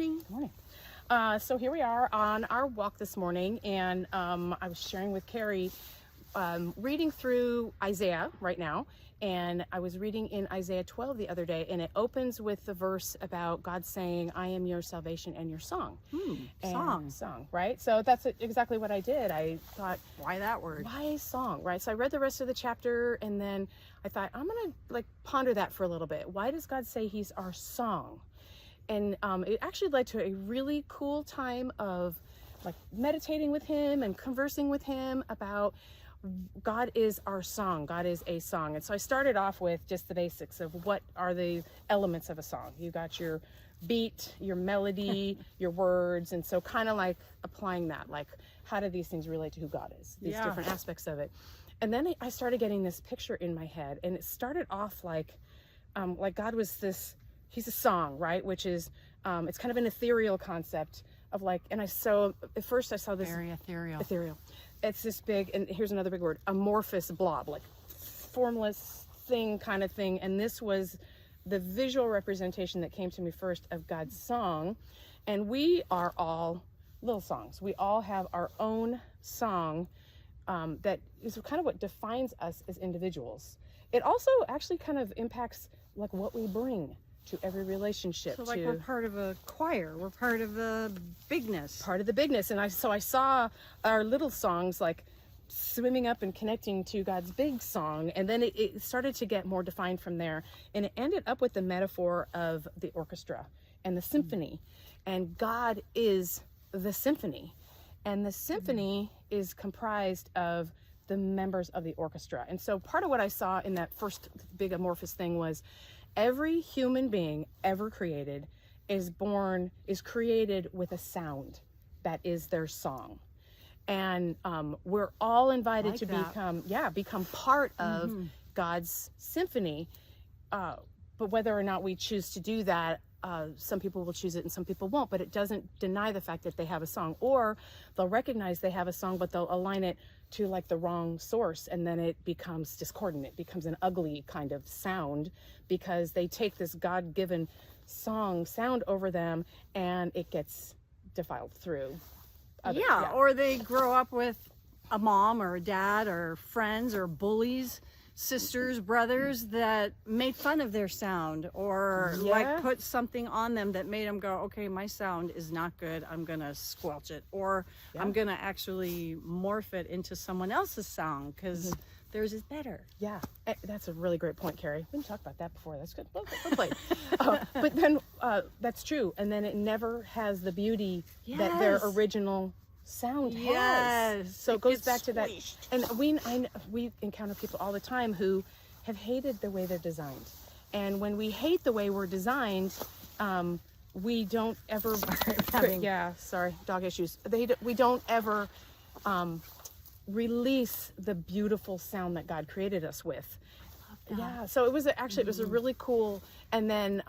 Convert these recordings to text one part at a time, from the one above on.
morning. Good morning. So here we are on our walk this morning, and I was sharing with Carrie, reading through Isaiah right now, and I was reading in Isaiah 12 the other day, and it opens with the verse about God saying, I am your salvation and your song. Song, right? So that's exactly what I did. I thought, Why that word? why song, right? So I read the rest of the chapter, and then I thought, I'm going to ponder that for a little bit. Why does God say he's our song? And it actually led to a really cool time of meditating with him and conversing with him about God is our song. God is a song. And so I started off with just the basics of what are the elements of a song. You got your beat, your melody, your words. And so kind of like applying that, how do these things relate to who God is, these different aspects of it. And then I started getting this picture in my head, and it started off like God was this, he's a song, right? Which is, it's kind of an ethereal concept of at first I saw this. Very ethereal. Ethereal. It's this big, and here's another big word, amorphous blob, formless thing kind of thing. And this was the visual representation that came to me first of God's song. And we are all little songs. We all have our own song that is kind of what defines us as individuals. It also actually kind of impacts what we bring to every relationship. So we're part of a choir. We're part of the bigness. Part of the bigness. And I saw our little songs swimming up and connecting to God's big song. And then it started to get more defined from there. And it ended up with the metaphor of the orchestra and the symphony. And God is the symphony. And the symphony is comprised of the members of the orchestra. And so part of what I saw in that first big amorphous thing was every human being ever created is created with a sound that is their song. And we're all invited to become part of God's symphony. But whether or not we choose to do that, some people will choose it and some people won't, but it doesn't deny the fact that they have a song, or they'll recognize they have a song, but they'll align it to the wrong source, and then it becomes discordant. It becomes an ugly kind of sound because they take this God-given sound over them, and it gets defiled through others. Or they grow up with a mom or a dad or friends or bullies, sisters, brothers that made fun of their sound, or put something on them that made them go, okay, my sound is not good, I'm gonna squelch it, or I'm gonna actually morph it into someone else's sound because theirs is better. Yeah, that's a really great point, Carrie. We didn't talk about that before. That's good. Well played. But then that's true, and then it never has the beauty that their original sound has. So it goes back to that. And we encounter people all the time who have hated the way they're designed. And when we hate the way we're designed, we don't ever dog issues. We don't ever release the beautiful sound that God created us with. Yeah, so it was a really cool, and then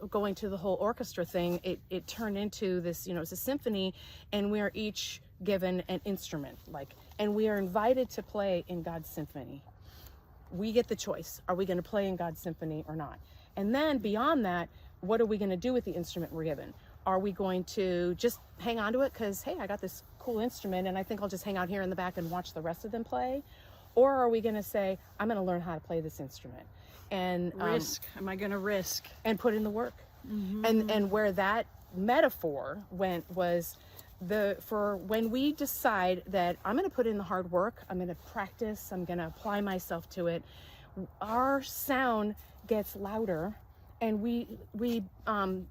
going to the whole orchestra thing, it turned into this, it's a symphony, and we are each given an instrument, and we are invited to play in God's symphony. We get the choice. Are we going to play in God's symphony or not? And then beyond that, what are we going to do with the instrument we're given? Are we going to just hang on to it because, hey, I got this cool instrument and I think I'll just hang out here in the back and watch the rest of them play? Or are we going to say, I'm going to learn how to play this instrument and am I going to risk and put in the work? And where that metaphor went was for when we decide that I'm going to put in the hard work, I'm going to practice, I'm going to apply myself to it, our sound gets louder, and we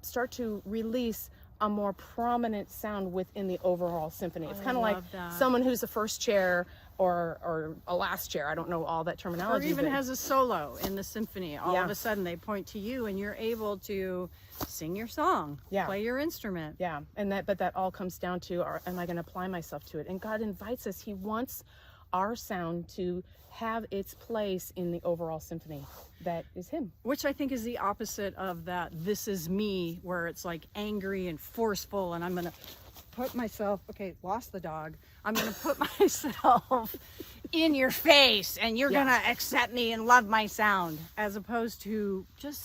start to release a more prominent sound within the overall symphony. It's kind of like someone who's a first chair or a last chair. I don't know all that terminology. Or even has a solo in the symphony. All of a sudden they point to you and you're able to sing your song, play your instrument. Yeah, but that all comes down to, am I going to apply myself to it? And God invites us. He wants our sound to have its place in the overall symphony that is him. Which I think is the opposite of that "this is me," where it's angry and forceful, and I'm going to put myself, lost the dog. I'm going to put myself in your face and you're going to accept me and love my sound, as opposed to just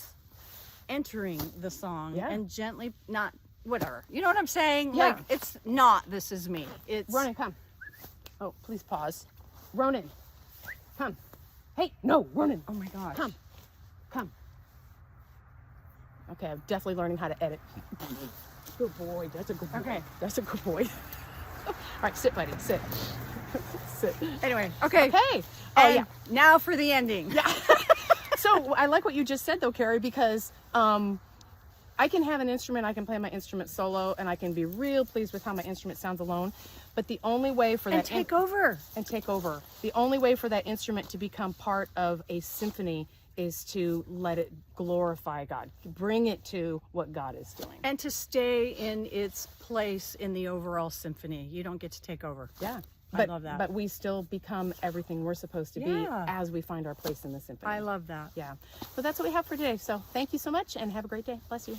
entering the song and gently, not whatever. You know what I'm saying? Yeah. Like, it's not This Is Me. It's Ronan, come. Oh, please pause. Ronan, come. Hey, no, Ronan. oh my gosh. Come. Okay, I'm definitely learning how to edit. Good boy. That's a good boy. Okay. That's a good boy. All right, sit, buddy. Sit. Sit. Anyway, okay. Okay. Oh, And yeah. now for the ending. Yeah. So I like what you just said, though, Carrie, because I can have an instrument, I can play my instrument solo, and I can be real pleased with how my instrument sounds alone. But the only way for And that take over. and take over. The only way for that instrument to become part of a symphony is to let it glorify God, bring it to what God is doing. And to stay in its place in the overall symphony. You don't get to take over. Yeah. I love that. But we still become everything we're supposed to be Yeah. as we find our place in the symphony. I love that. Yeah. So that's what we have for today. So thank you so much and have a great day. Bless you.